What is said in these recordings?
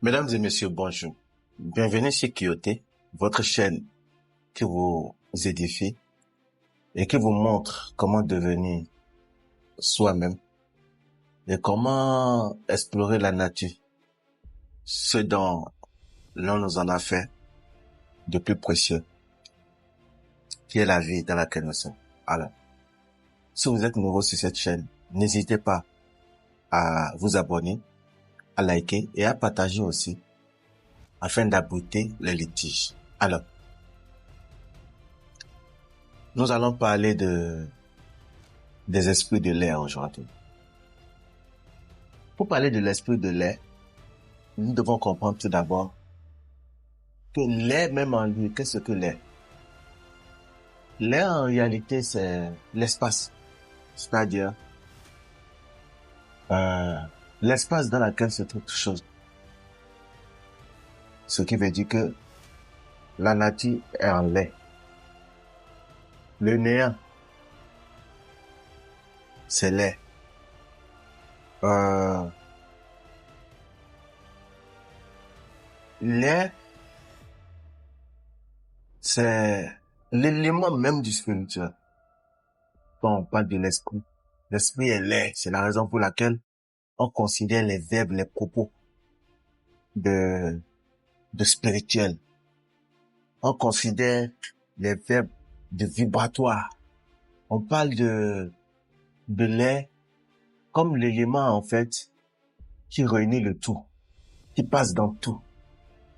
Mesdames et messieurs, bonjour. Bienvenue chez Kyoté, votre chaîne qui vous édifie et qui vous montre comment devenir soi-même et comment explorer la nature, ce dont l'on nous en a fait de plus précieux, qui est la vie dans laquelle nous sommes. Alors, si vous êtes nouveau sur cette chaîne, n'hésitez pas à vous abonner, à liker et à partager aussi, afin d'aboutir les litiges. Alors, nous allons parler des esprits de l'air aujourd'hui. Pour parler de l'esprit de l'air, nous devons comprendre tout d'abord que l'air même en lui, qu'est-ce que l'air? L'air en réalité c'est l'espace, c'est-à-dire l'espace dans lequel se trouve toute chose. Ce qui veut dire que la nature est en l'air. Le néant, c'est l'air. L'air, c'est l'élément même du spirituel. Quand on parle de l'esprit, l'esprit est l'air. C'est la raison pour laquelle on considère les verbes, les propos de spirituel. On considère les verbes de vibratoire. On parle de l'air comme l'élément, en fait, qui réunit le tout, qui passe dans tout.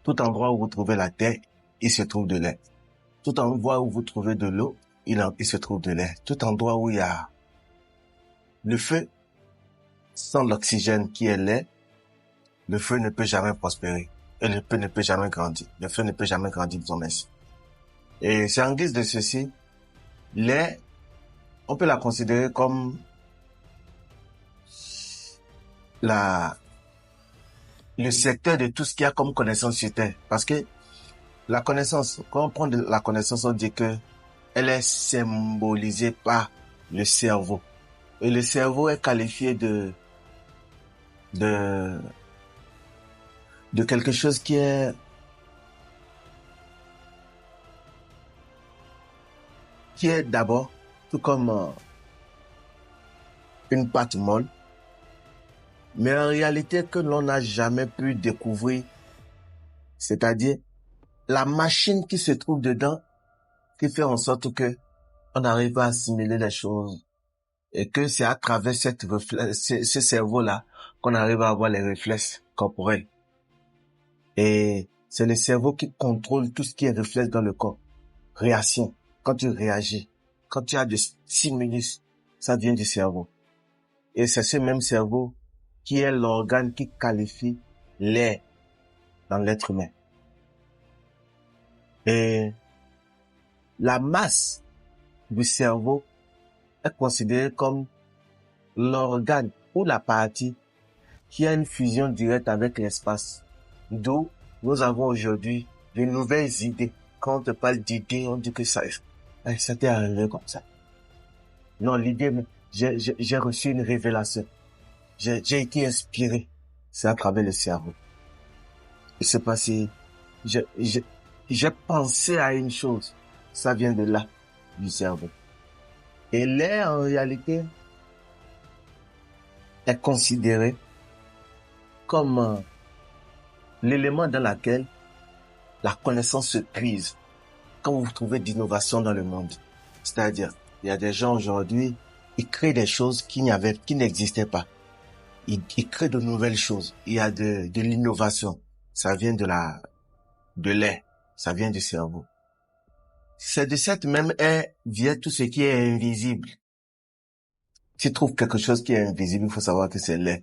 Tout endroit où vous trouvez la terre, il se trouve de l'air. Tout endroit où vous trouvez de l'eau, il se trouve de l'air. Tout endroit où il y a le feu, sans l'oxygène qui est l'air, le feu ne peut jamais prospérer. Et le feu ne peut jamais grandir. Le feu ne peut jamais grandir, disons ainsi. Et c'est en guise de ceci, l'air, on peut la considérer comme le secteur de tout ce qu'il y a comme connaissance sur Terre. Parce que la connaissance, quand on prend de la connaissance, on dit que elle est symbolisée par le cerveau. Et le cerveau est qualifié de quelque chose qui est d'abord tout comme une pâte molle, mais en réalité que l'on n'a jamais pu découvrir, c'est-à-dire la machine qui se trouve dedans, qui fait en sorte que on arrive à assimiler les choses et que c'est à travers ce cerveau-là qu'on arrive à avoir les réflexes corporels. Et c'est le cerveau qui contrôle tout ce qui est réflexe dans le corps. Réaction, quand tu réagis, quand tu as des stimulus, ça vient du cerveau. Et c'est ce même cerveau qui est l'organe qui qualifie l'air dans l'être humain. Et la masse du cerveau est considérée comme l'organe ou la partie qui a une fusion directe avec l'espace. D'où nous avons aujourd'hui de nouvelles idées. Quand on te parle d'idées, on dit que ça t'est arrivé comme ça. Non, l'idée, j'ai reçu une révélation. J'ai été inspiré. C'est à travers le cerveau. Je sais pas si j'ai pensé à une chose. Ça vient de là, du cerveau. Et l'air, en réalité, est considéré comme l'élément dans lequel la connaissance se puise quand vous trouvez d'innovation dans le monde. C'est-à-dire, il y a des gens aujourd'hui, ils créent des choses qui n'existaient pas. Ils créent de nouvelles choses. Il y a de l'innovation. Ça vient de l'air. Ça vient du cerveau. C'est de cette même air vient tout ce qui est invisible. Si tu trouves quelque chose qui est invisible, il faut savoir que c'est l'air.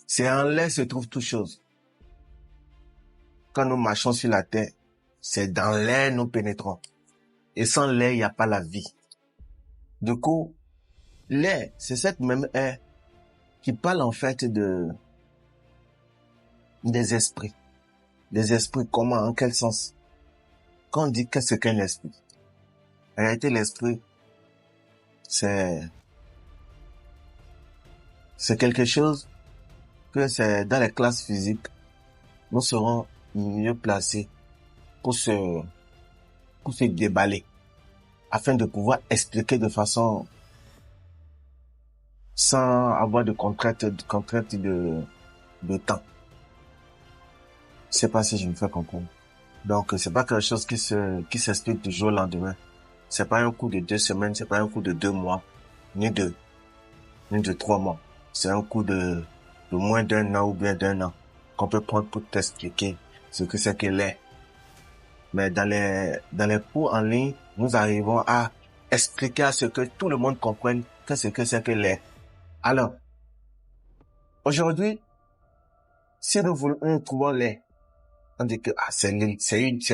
C'est en l'air se trouve toute chose. Quand nous marchons sur la terre, c'est dans l'air nous pénétrons. Et sans l'air, il n'y a pas la vie. Du coup, l'air, c'est cette même air qui parle en fait des esprits. Des esprits comment, en quel sens? Quand on dit qu'est-ce qu'est l'esprit? En réalité, l'esprit, c'est quelque chose que c'est dans les classes physiques, nous serons mieux placés pour se déballer, afin de pouvoir expliquer de façon sans avoir de contraintes de temps. Je sais pas si je me fais comprendre. Donc, c'est pas quelque chose qui s'explique du jour au lendemain. C'est pas un coup de 2 semaines, c'est pas un coup de 2 mois, ni de 3 mois. C'est un coup de moins d'un an ou bien d'un an qu'on peut prendre pour t'expliquer ce que c'est que l'est. Mais dans les cours en ligne, nous arrivons à expliquer à ce que tout le monde comprenne que ce que c'est que l'est. Alors, aujourd'hui, si nous trouvons l'est, on dit que c'est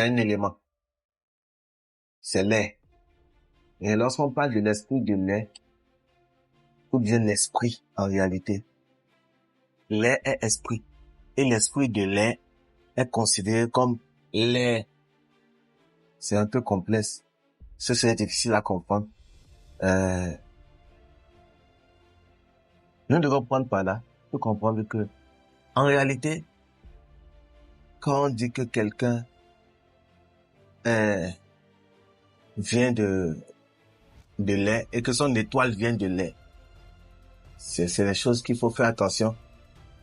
un élément. C'est l'est. Et lorsqu'on parle de l'esprit de l'est, ou bien l'esprit en réalité, l'est est esprit. Et l'esprit de l'est est considéré comme l'est. C'est un peu complexe. Ce serait difficile à comprendre. Nous devons prendre par là pour comprendre que, en réalité, quand on dit que quelqu'un vient de lait et que son étoile vient de lait, c'est les choses qu'il faut faire attention.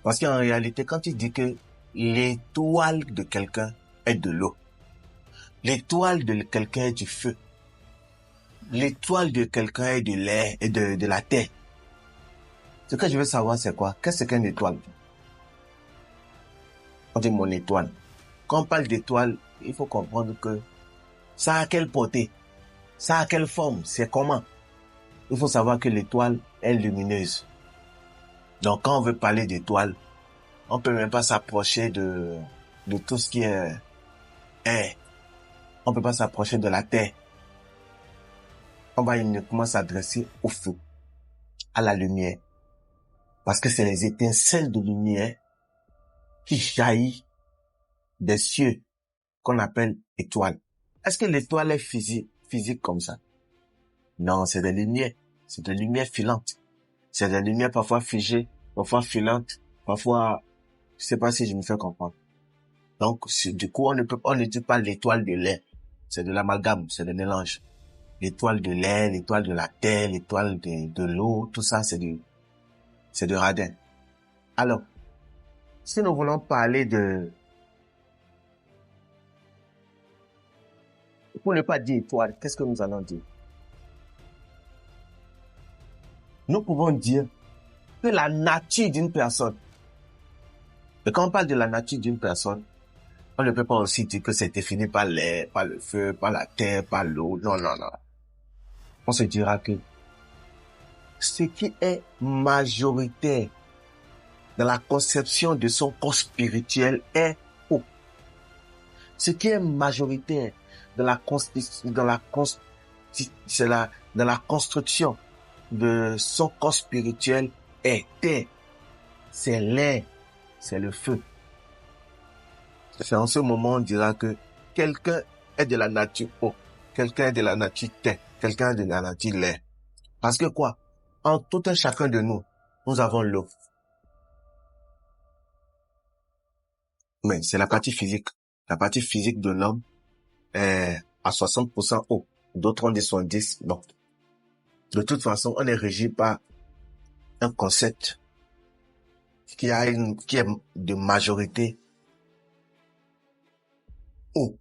Parce qu'en réalité, quand tu dis que l'étoile de quelqu'un est de l'eau, l'étoile de quelqu'un est du feu, l'étoile de quelqu'un est de l'air et de la terre, ce que je veux savoir, c'est quoi? Qu'est-ce qu'une étoile? On dit mon étoile. Quand on parle d'étoile, il faut comprendre que ça a quelle portée? Ça a quelle forme? C'est comment? Il faut savoir que l'étoile est lumineuse. Donc, quand on veut parler d'étoile, on peut même pas s'approcher de tout ce qui est air. On peut pas s'approcher de la terre. On va uniquement s'adresser au feu, à la lumière. Parce que c'est les étincelles de lumière qui jaillissent des cieux qu'on appelle étoiles. Est-ce que l'étoile est physique comme ça? Non, c'est des lumières. C'est des lumières filantes. C'est des lumières parfois figées, parfois filantes, parfois, je sais pas si je me fais comprendre. Donc, du coup, on ne dit pas l'étoile de l'air. C'est de l'amalgame, c'est des mélanges. L'étoile de l'air, l'étoile de la terre, l'étoile de l'eau, tout ça, c'est du radin. Alors, si nous voulons parler pour ne pas dire étoile, qu'est-ce que nous allons dire? Nous pouvons dire que la nature d'une personne. Et quand on parle de la nature d'une personne, on ne peut pas aussi dire que c'est défini par l'air, par le feu, par la terre, par l'eau. Non, non, non. On se dira que ce qui est majoritaire dans la conception de son corps spirituel est eau. Ce qui est majoritaire dans la construction de son corps spirituel est terre. C'est l'air, c'est le feu. C'est en ce moment on dira que quelqu'un est de la nature eau, quelqu'un est de la nature terre, quelqu'un est de la nature l'air. Parce que quoi? En tout un chacun de nous, nous avons l'eau. Mais c'est la partie physique. La partie physique de l'homme est à 60% eau. D'autres ont dit 70. Bon. De toute façon, on est régi par un concept qui est de majorité eau.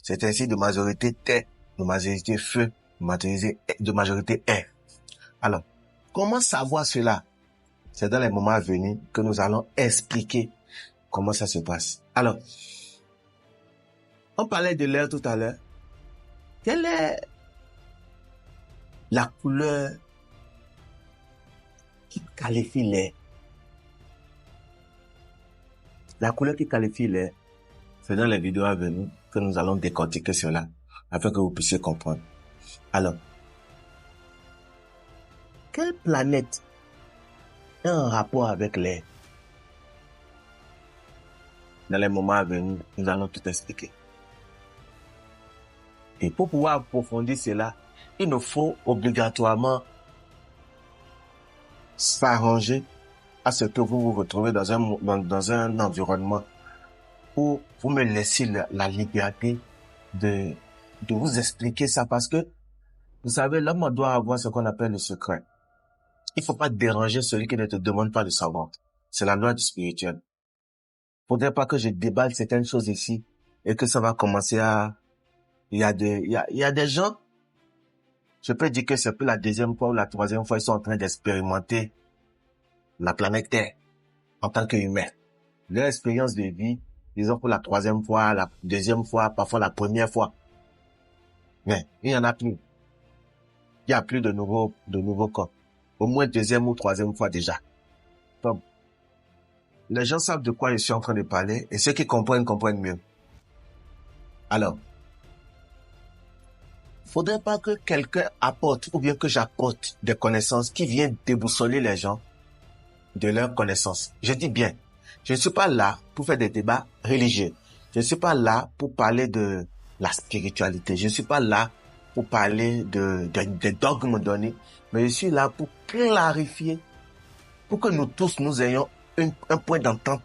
C'est ainsi de majorité terre, de majorité feu, de majorité air. Alors, comment savoir cela? C'est dans les moments à venir que nous allons expliquer comment ça se passe. Alors, on parlait de l'air tout à l'heure. Quelle est la couleur qui qualifie l'air? La couleur qui qualifie l'air, c'est dans les vidéos à venir que nous allons décortiquer cela afin que vous puissiez comprendre. Alors, quelle planète est en rapport avec l'air? Dans les moments à venir, nous allons tout expliquer. Et pour pouvoir approfondir cela, il nous faut obligatoirement s'arranger à ce que vous vous retrouvez dans un environnement où vous me laissez la liberté de vous expliquer ça parce que, vous savez, l'homme doit avoir ce qu'on appelle le secret. Il faut pas déranger celui qui ne te demande pas de savoir. C'est la loi du spirituel. Faudrait pas que je déballe certaines choses ici et que ça va commencer il y a des gens, je peux dire que c'est plus la deuxième fois ou la troisième fois, ils sont en train d'expérimenter la planète Terre en tant qu'humain. Leur expérience de vie, disons pour la troisième fois, la deuxième fois, parfois la première fois. Mais il y en a plus. Il y a plus de nouveaux cas. Au moins deuxième ou troisième fois déjà. Donc, les gens savent de quoi je suis en train de parler et ceux qui comprennent mieux. Alors, faudrait pas que quelqu'un apporte ou bien que j'apporte des connaissances qui viennent déboussoler les gens de leurs connaissances. Je dis bien, je ne suis pas là pour faire des débats religieux. Je ne suis pas là pour parler de la spiritualité. Je ne suis pas là pour parler des dogmes donnés, mais je suis là pour clarifier, pour que nous tous, nous ayons un point d'entente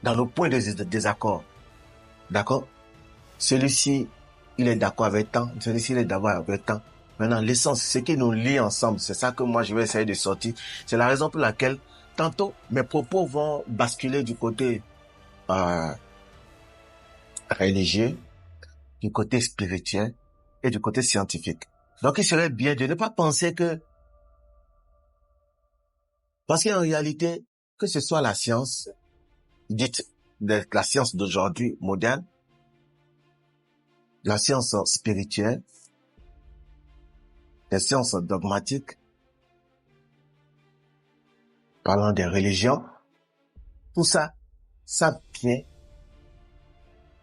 dans nos points de désaccord. D'accord? Celui-ci, il est d'accord avec tant, celui-ci, il est d'accord avec tant. Maintenant, l'essence, ce qui nous lie ensemble, c'est ça que moi, je vais essayer de sortir. C'est la raison pour laquelle, tantôt, mes propos vont basculer du côté religieux, du côté spirituel et du côté scientifique. Donc, il serait bien de ne pas penser que, parce qu'en réalité, que ce soit la science, dite la science d'aujourd'hui, moderne, la science spirituelle, les sciences dogmatiques, parlant des religions, tout ça, ça vient,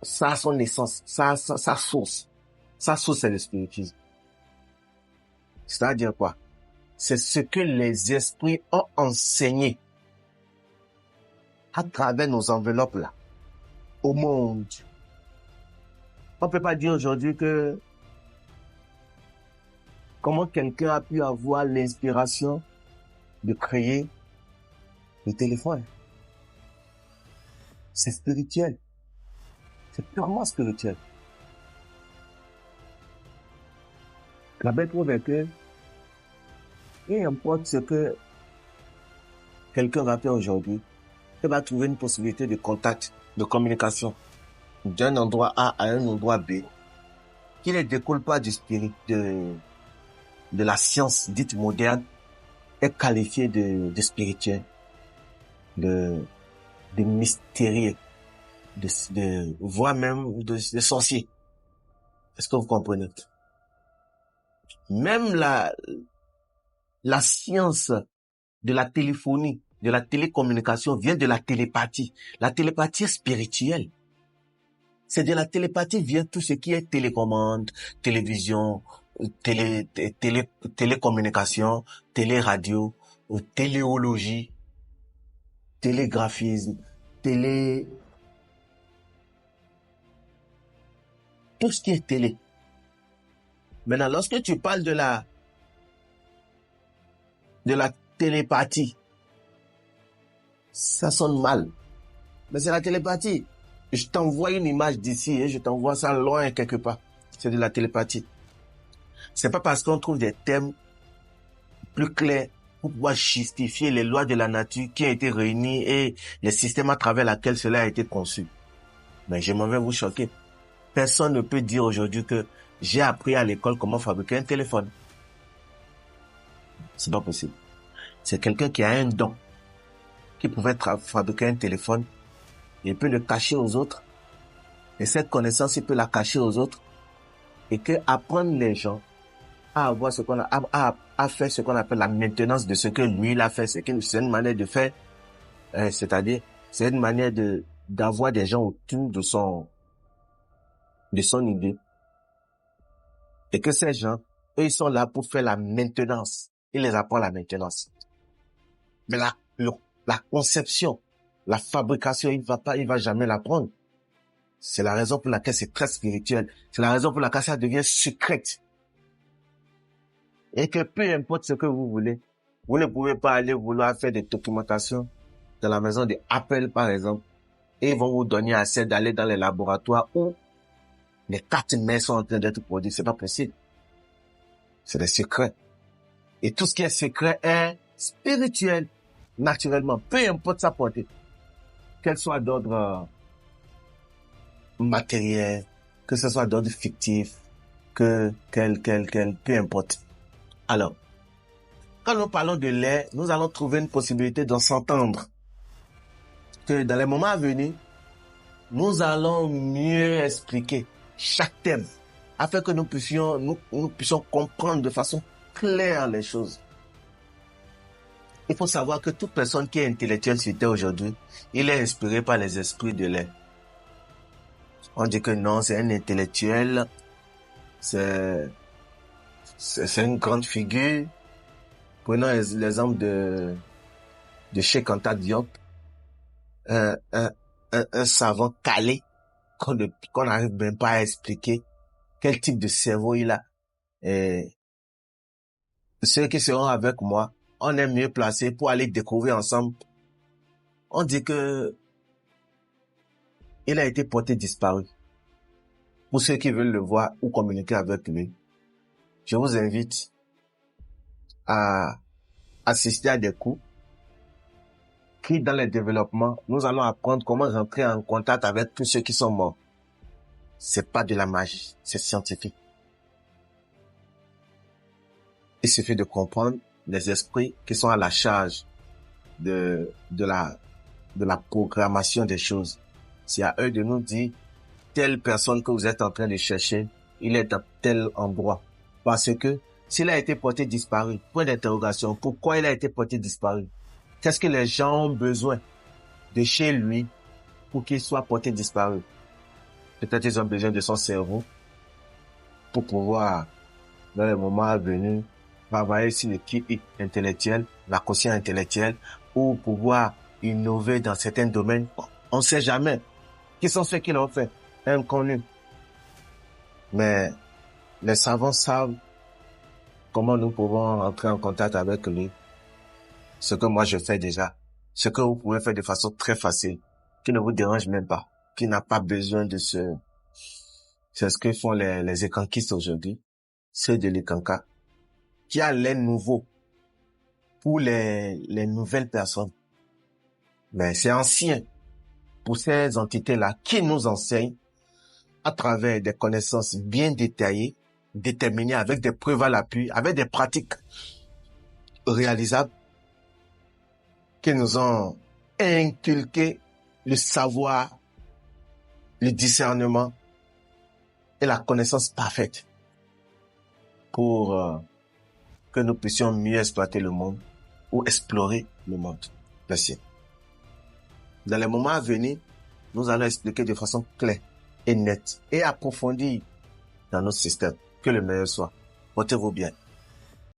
ça a son essence, ça a sa source. Sa source, c'est le spiritisme. C'est-à-dire quoi? C'est ce que les esprits ont enseigné à travers nos enveloppes là, au monde. On peut pas dire aujourd'hui que comment quelqu'un a pu avoir l'inspiration de créer le téléphone. C'est spirituel. C'est purement spirituel. La belle preuve est que, peu importe ce que quelqu'un va faire aujourd'hui, il va trouver une possibilité de contact, de communication d'un endroit A à un endroit B, qui ne découle pas du spirit, de la science dite moderne, est qualifié de spirituel, de mystérieux, voire même de sorcier. Est-ce que vous comprenez? Même la science de la téléphonie, de la télécommunication vient de la télépathie. La télépathie est spirituelle. C'est de la télépathie vient tout ce qui est télécommande, télévision, télécommunication, téléradio, téléologie, télégraphisme, tout ce qui est télé. Maintenant, lorsque tu parles de la télépathie, ça sonne mal. Mais c'est la télépathie. Je t'envoie une image d'ici et je t'envoie ça loin quelque part. C'est de la télépathie. C'est pas parce qu'on trouve des thèmes plus clairs pour pouvoir justifier les lois de la nature qui ont été réunies et les systèmes à travers lesquels cela a été conçu. Mais je m'en vais vous choquer. Personne ne peut dire aujourd'hui que j'ai appris à l'école comment fabriquer un téléphone. C'est pas possible. C'est quelqu'un qui a un don, qui pouvait fabriquer un téléphone. Il peut le cacher aux autres. Et cette connaissance, il peut la cacher aux autres. Et que apprendre les gens à avoir ce qu'on a, à faire ce qu'on appelle la maintenance de ce que lui, il a fait. C'est une manière de faire, c'est-à-dire, c'est une manière d'avoir des gens autour de son idée. Et que ces gens, eux, ils sont là pour faire la maintenance. Il les apprend la maintenance. Mais la conception, la fabrication, il va jamais l'apprendre. C'est la raison pour laquelle c'est très spirituel. C'est la raison pour laquelle ça devient secrète. Et que peu importe ce que vous voulez, Vous ne pouvez pas aller vouloir faire des documentations dans la maison de Apple, par exemple, et ils vont vous donner accès d'aller dans les laboratoires où les cartes mères sont en train d'être produites. C'est pas possible. C'est des secrets. Et tout ce qui est secret est spirituel, naturellement. Peu importe sa portée. Qu'elle soit d'ordre matériel, que ce soit d'ordre fictif, peu importe. Alors, quand nous parlons de lait, nous allons trouver une possibilité de s'entendre. Que dans les moments à venir, nous allons mieux expliquer chaque thème afin que nous puissions comprendre de façon claire les choses. Il faut savoir que toute personne qui est intellectuelle sur Terre aujourd'hui, il est inspiré par les esprits de l'air. On dit que non, c'est un intellectuel, c'est une grande figure. Prenons l'exemple de Cheikh Anta Diop, un savant calé qu'on n'arrive même pas à expliquer quel type de cerveau il a. Et ceux qui seront avec moi, on est mieux placé pour aller découvrir ensemble. On dit que il a été porté disparu. Pour ceux qui veulent le voir ou communiquer avec lui, je vous invite à assister à des cours qui, dans les développements, nous allons apprendre comment rentrer en contact avec tous ceux qui sont morts. C'est pas de la magie, c'est scientifique. Il suffit de comprendre les esprits qui sont à la charge de la programmation des choses. C'est à eux de nous dire, telle personne que vous êtes en train de chercher, il est à tel endroit. Parce que s'il a été porté disparu, point d'interrogation, pourquoi il a été porté disparu? Qu'est-ce que les gens ont besoin de chez lui pour qu'il soit porté disparu? Peut-être ils ont besoin de son cerveau pour pouvoir, dans les moments à venir, travailler sur l'équipe intellectuelle, la quotient intellectuelle, ou pouvoir innover dans certains domaines. On ne sait jamais. Qui sont ceux qui l'ont fait? Inconnus. Mais les savants savent comment nous pouvons entrer en contact avec lui. Ce que moi je fais déjà. Ce que vous pouvez faire de façon très facile, qui ne vous dérange même pas, qui n'a pas besoin de c'est ce que font les écankistes aujourd'hui, ceux de l'Ekanka, qui a l'air nouveau pour les nouvelles personnes. Mais c'est ancien pour ces entités-là qui nous enseignent à travers des connaissances bien détaillées, déterminées avec des preuves à l'appui, avec des pratiques réalisables, qui nous ont inculqué le savoir, le discernement et la connaissance parfaite pour que nous puissions mieux exploiter le monde ou explorer le monde. Merci. Dans les moments à venir, nous allons expliquer de façon claire et nette et approfondie dans notre système. Que le meilleur soit. Portez-vous bien.